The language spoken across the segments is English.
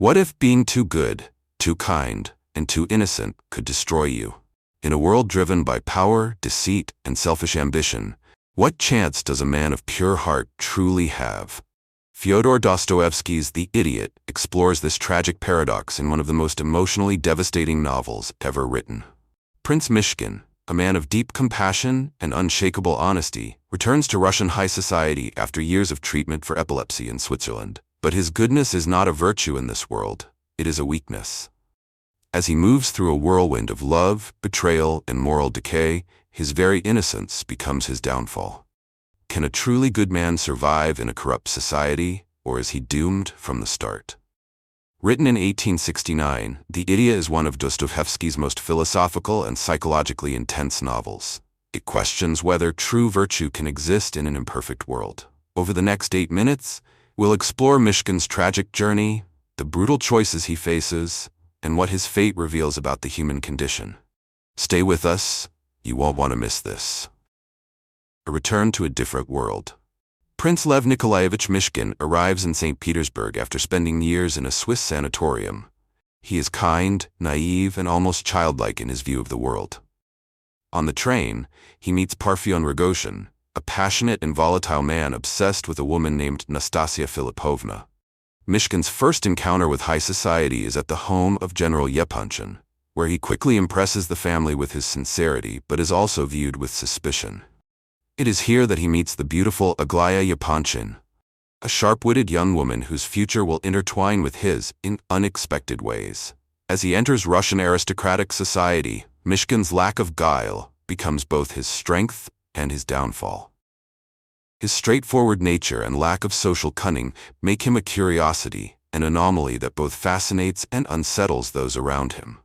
What if being too good, too kind, and too innocent could destroy you? In a world driven by power, deceit, and selfish ambition, what chance does a man of pure heart truly have? Fyodor Dostoevsky's The Idiot explores this tragic paradox in one of the most emotionally devastating novels ever written. Prince Myshkin, a man of deep compassion and unshakable honesty, returns to Russian high society after years of treatment for epilepsy in Switzerland. But his goodness is not a virtue in this world, it is a weakness. As he moves through a whirlwind of love, betrayal, and moral decay, his very innocence becomes his downfall. Can a truly good man survive in a corrupt society, or is he doomed from the start? Written in 1869, The Idiot is one of Dostoevsky's most philosophical and psychologically intense novels. It questions whether true virtue can exist in an imperfect world. Over the next 8 minutes, we'll explore Mishkin's tragic journey, the brutal choices he faces, and what his fate reveals about the human condition. Stay with us, you won't want to miss this. A return to a different world. Prince Lev Nikolaevich Mishkin arrives in St. Petersburg after spending years in a Swiss sanatorium. He is kind, naive, and almost childlike in his view of the world. On the train, he meets Parfen Rogozhin, a passionate and volatile man obsessed with a woman named Nastasia Filipovna. Mishkin's first encounter with high society is at the home of General Yepanchin, where he quickly impresses the family with his sincerity but is also viewed with suspicion. It is here that he meets the beautiful Aglaya Yepanchin, a sharp-witted young woman whose future will intertwine with his in unexpected ways. As he enters Russian aristocratic society, Mishkin's lack of guile becomes both his strength and his downfall. His straightforward nature and lack of social cunning make him a curiosity, an anomaly that both fascinates and unsettles those around him.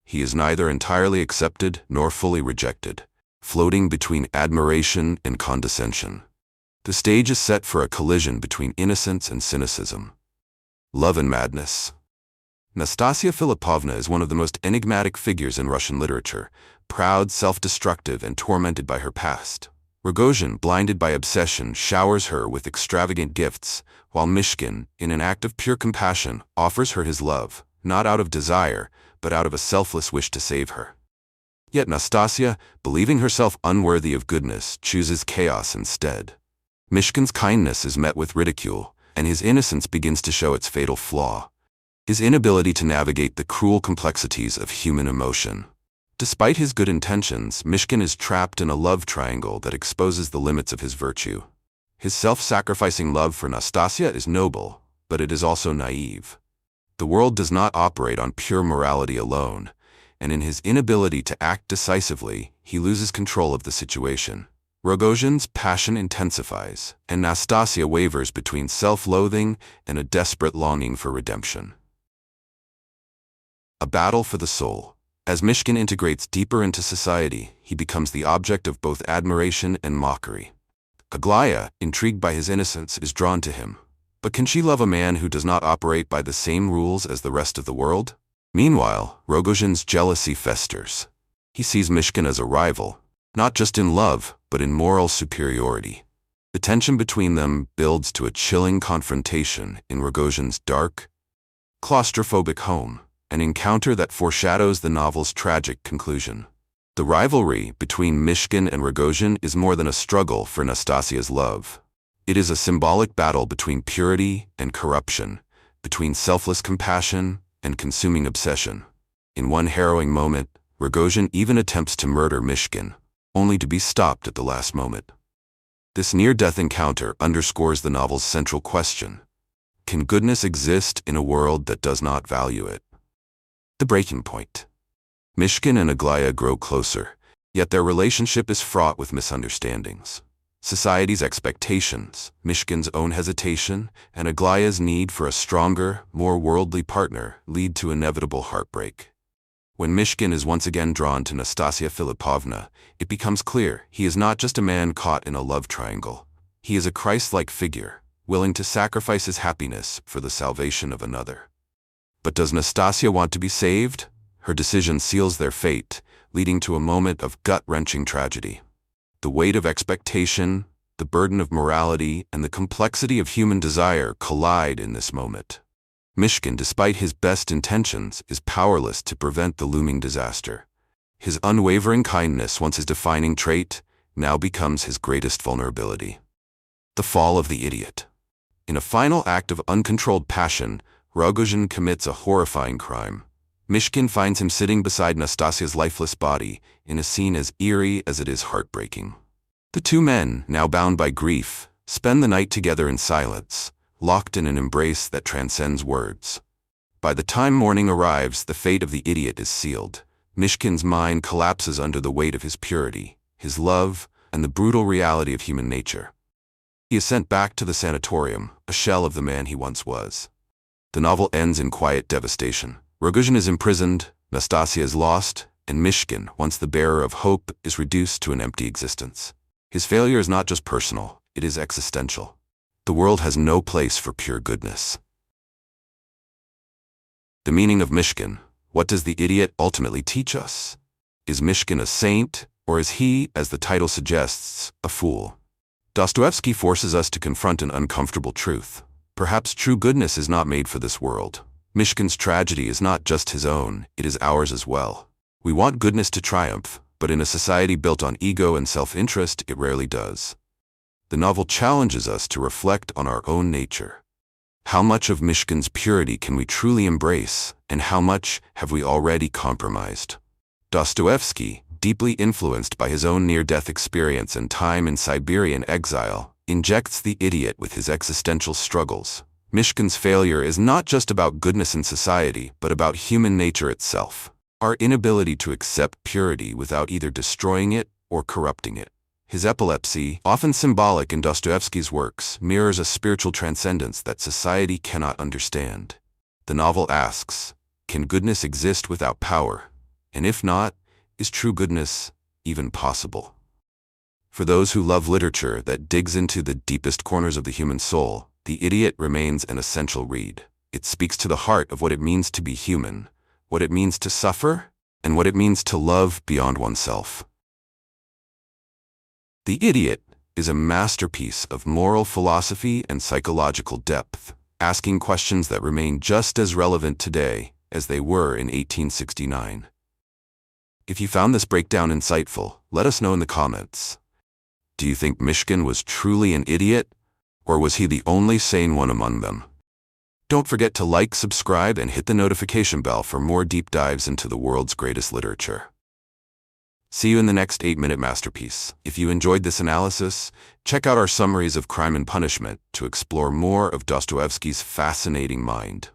He is neither entirely accepted nor fully rejected, floating between admiration and condescension. The stage is set for a collision between innocence and cynicism. Love and madness. Nastasia Filipovna is one of the most enigmatic figures in Russian literature, proud, self-destructive, and tormented by her past. Rogozhin, blinded by obsession, showers her with extravagant gifts, while Mishkin, in an act of pure compassion, offers her his love, not out of desire, but out of a selfless wish to save her. Yet Nastasia, believing herself unworthy of goodness, chooses chaos instead. Mishkin's kindness is met with ridicule, and his innocence begins to show its fatal flaw: his inability to navigate the cruel complexities of human emotion. Despite his good intentions, Mishkin is trapped in a love triangle that exposes the limits of his virtue. His self-sacrificing love for Nastasia is noble, but it is also naive. The world does not operate on pure morality alone, and in his inability to act decisively, he loses control of the situation. Rogozhin's passion intensifies, and Nastasia wavers between self-loathing and a desperate longing for redemption. A battle for the soul. As Mishkin integrates deeper into society, he becomes the object of both admiration and mockery. Aglaya, intrigued by his innocence, is drawn to him. But can she love a man who does not operate by the same rules as the rest of the world? Meanwhile, Rogozhin's jealousy festers. He sees Mishkin as a rival, not just in love, but in moral superiority. The tension between them builds to a chilling confrontation in Rogozhin's dark, claustrophobic home, an encounter that foreshadows the novel's tragic conclusion. The rivalry between Mishkin and Rogozhin is more than a struggle for Nastasia's love. It is a symbolic battle between purity and corruption, between selfless compassion and consuming obsession. In one harrowing moment, Rogozhin even attempts to murder Mishkin, only to be stopped at the last moment. This near-death encounter underscores the novel's central question: can goodness exist in a world that does not value it? The breaking point. Mishkin and Aglaya grow closer, yet their relationship is fraught with misunderstandings. Society's expectations, Mishkin's own hesitation, and Aglaya's need for a stronger, more worldly partner lead to inevitable heartbreak. When Mishkin is once again drawn to Nastasia Filipovna, it becomes clear he is not just a man caught in a love triangle. He is a Christ-like figure, willing to sacrifice his happiness for the salvation of another. But does Nastasia want to be saved? Her decision seals their fate, leading to a moment of gut-wrenching tragedy. The weight of expectation, the burden of morality, and the complexity of human desire collide in this moment. Mishkin, despite his best intentions, is powerless to prevent the looming disaster. His unwavering kindness, once his defining trait, now becomes his greatest vulnerability. The fall of the idiot. In a final act of uncontrolled passion, Rogozhin commits a horrifying crime. Mishkin finds him sitting beside Nastasia's lifeless body, in a scene as eerie as it is heartbreaking. The two men, now bound by grief, spend the night together in silence, locked in an embrace that transcends words. By the time morning arrives, the fate of the idiot is sealed. Mishkin's mind collapses under the weight of his purity, his love, and the brutal reality of human nature. He is sent back to the sanatorium, a shell of the man he once was. The novel ends in quiet devastation. Rogozhin is imprisoned, Nastasia is lost, and Mishkin, once the bearer of hope, is reduced to an empty existence. His failure is not just personal, it is existential. The world has no place for pure goodness. The meaning of Mishkin. What does the idiot ultimately teach us? Is Mishkin a saint, or is he, as the title suggests, a fool? Dostoevsky forces us to confront an uncomfortable truth. Perhaps true goodness is not made for this world. Mishkin's tragedy is not just his own, it is ours as well. We want goodness to triumph, but in a society built on ego and self-interest, it rarely does. The novel challenges us to reflect on our own nature. How much of Mishkin's purity can we truly embrace, and how much have we already compromised? Dostoevsky, deeply influenced by his own near-death experience and time in Siberian exile, injects the idiot with his existential struggles. Mishkin's failure is not just about goodness in society, but about human nature itself. Our inability to accept purity without either destroying it or corrupting it. His epilepsy, often symbolic in Dostoevsky's works, mirrors a spiritual transcendence that society cannot understand. The novel asks, can goodness exist without power? And if not, is true goodness even possible? For those who love literature that digs into the deepest corners of the human soul, The Idiot remains an essential read. It speaks to the heart of what it means to be human, what it means to suffer, and what it means to love beyond oneself. The Idiot is a masterpiece of moral philosophy and psychological depth, asking questions that remain just as relevant today as they were in 1869. If you found this breakdown insightful, let us know in the comments. Do you think Mishkin was truly an idiot, or was he the only sane one among them? Don't forget to like, subscribe, and hit the notification bell for more deep dives into the world's greatest literature. See you in the next 8-minute masterpiece. If you enjoyed this analysis, check out our summaries of Crime and Punishment to explore more of Dostoevsky's fascinating mind.